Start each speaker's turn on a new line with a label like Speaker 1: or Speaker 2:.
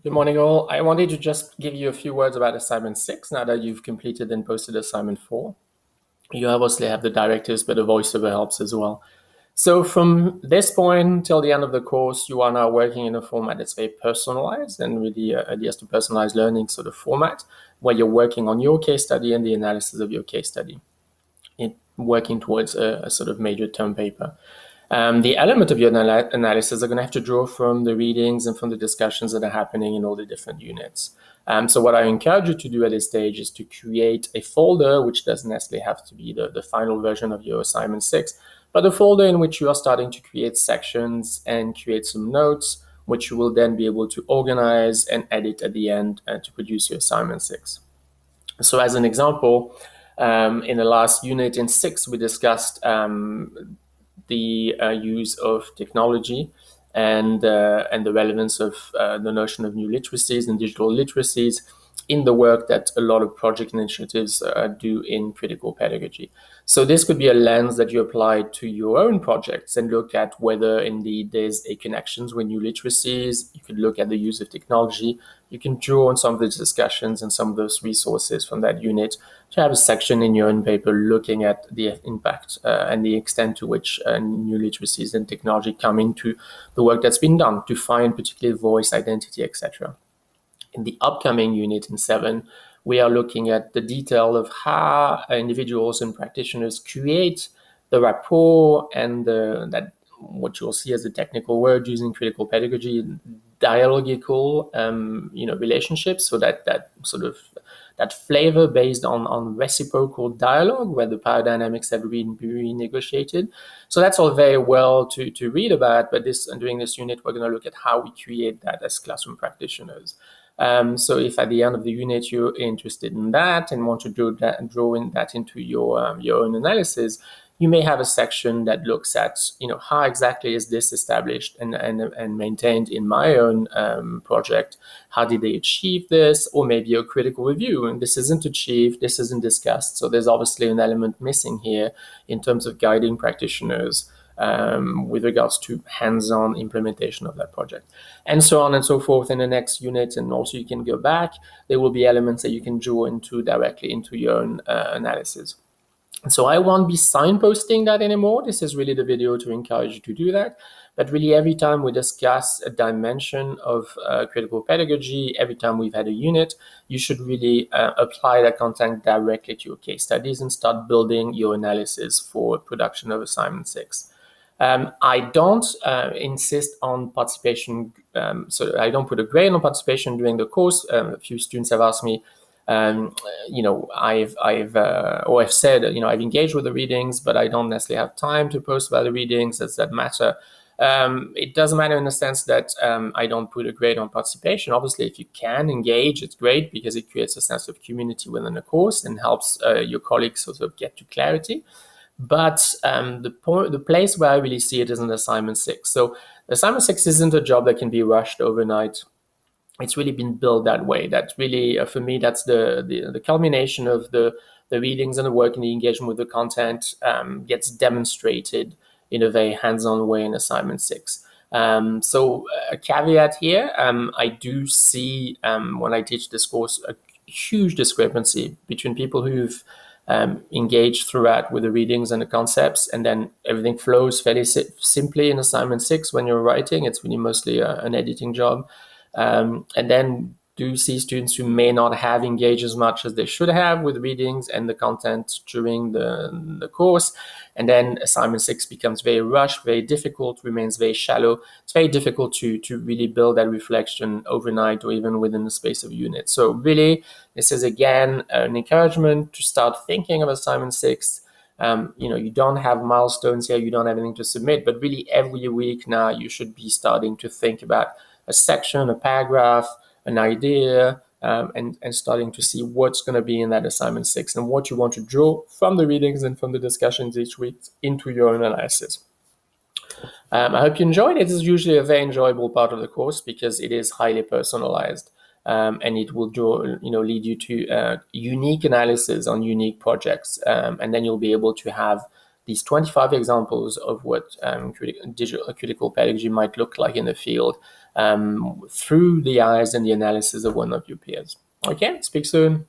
Speaker 1: Good morning, all. I wanted to just give you a few words about assignment 6 now that you've completed and posted assignment 4. You obviously have the directives, but the voiceover helps as well. So from this point till the end of the course, you are now working in a format that's very personalized and really adheres to personalized learning sort of format, where you're working on your case study and the analysis of your case study, working towards a sort of major term paper. The element of your analysis are going to have to draw from the readings and from the discussions that are happening in all the different units. So what I encourage you to do at this stage is to create a folder, which doesn't necessarily have to be the final version of your assignment 6, but a folder in which you are starting to create sections and create some notes, which you will then be able to organize and edit at the end to produce your assignment 6. So as an example, in the last unit in 6, we discussed the use of technology and the relevance of the notion of new literacies and digital literacies in the work that a lot of project initiatives do in critical pedagogy. So this could be a lens that you apply to your own projects and look at whether indeed there's a connections with new literacies. You could look at the use of technology. You can draw on some of those discussions and some of those resources from that unit to have a section in your own paper looking at the impact and the extent to which new literacies and technology come into the work that's been done to find particularly voice, identity, etc. In the upcoming unit in 7, we are looking at the detail of how individuals and practitioners create the rapport and that what you'll see as a technical word using critical pedagogy, dialogical relationships. So that sort of that flavor based on reciprocal dialogue where the power dynamics have been renegotiated. So that's all very well to read about, but during this unit, we're going to look at how we create that as classroom practitioners. So if at the end of the unit you're interested in that and want to draw in that into your own analysis, you may have a section that looks at how exactly is this established and maintained in my own project. How did they achieve this? Or maybe a critical review, and this isn't achieved, this isn't discussed. So there's obviously an element missing here in terms of guiding practitioners with regards to hands-on implementation of that project, and so on and so forth in the next unit. And also you can go back. There will be elements that you can draw into directly into your own analysis. So I won't be signposting that anymore. This is really the video to encourage you to do that. But really, every time we discuss a dimension of critical pedagogy, every time we've had a unit, you should really apply that content directly to your case studies and start building your analysis for production of assignment 6. I don't insist on participation, so I don't put a grade on participation during the course. A few students have asked me, I've said, I've engaged with the readings, but I don't necessarily have time to post about the readings. Does that matter? It doesn't matter in the sense that I don't put a grade on participation. Obviously, if you can engage, it's great because it creates a sense of community within the course and helps your colleagues sort of get to clarity. But the place where I really see it is in assignment 6. So assignment 6 isn't a job that can be rushed overnight. It's really been built that way. That's really, for me, that's the culmination of the readings and the work and the engagement with the content gets demonstrated in a very hands-on way in assignment 6. So a caveat here, I do see when I teach this course a huge discrepancy between people who've engaged throughout with the readings and the concepts, and then everything flows fairly simply in assignment 6 when you're writing. It's really mostly an editing job. And then do see students who may not have engaged as much as they should have with readings and the content during the course. And then assignment 6 becomes very rushed, very difficult, remains very shallow. It's very difficult to really build that reflection overnight or even within the space of units. So really, this is again an encouragement to start thinking of assignment 6. You don't have milestones here, you don't have anything to submit, but really every week now you should be starting to think about a section, a paragraph, an idea, and starting to see what's going to be in that assignment 6 and what you want to draw from the readings and from the discussions each week into your own analysis. I hope you enjoyed it. It's usually a very enjoyable part of the course because it is highly personalized. And it will lead you to unique analysis on unique projects. And then you'll be able to have these 25 examples of what critical pedagogy might look like in the field through the eyes and the analysis of one of your peers. Okay, speak soon.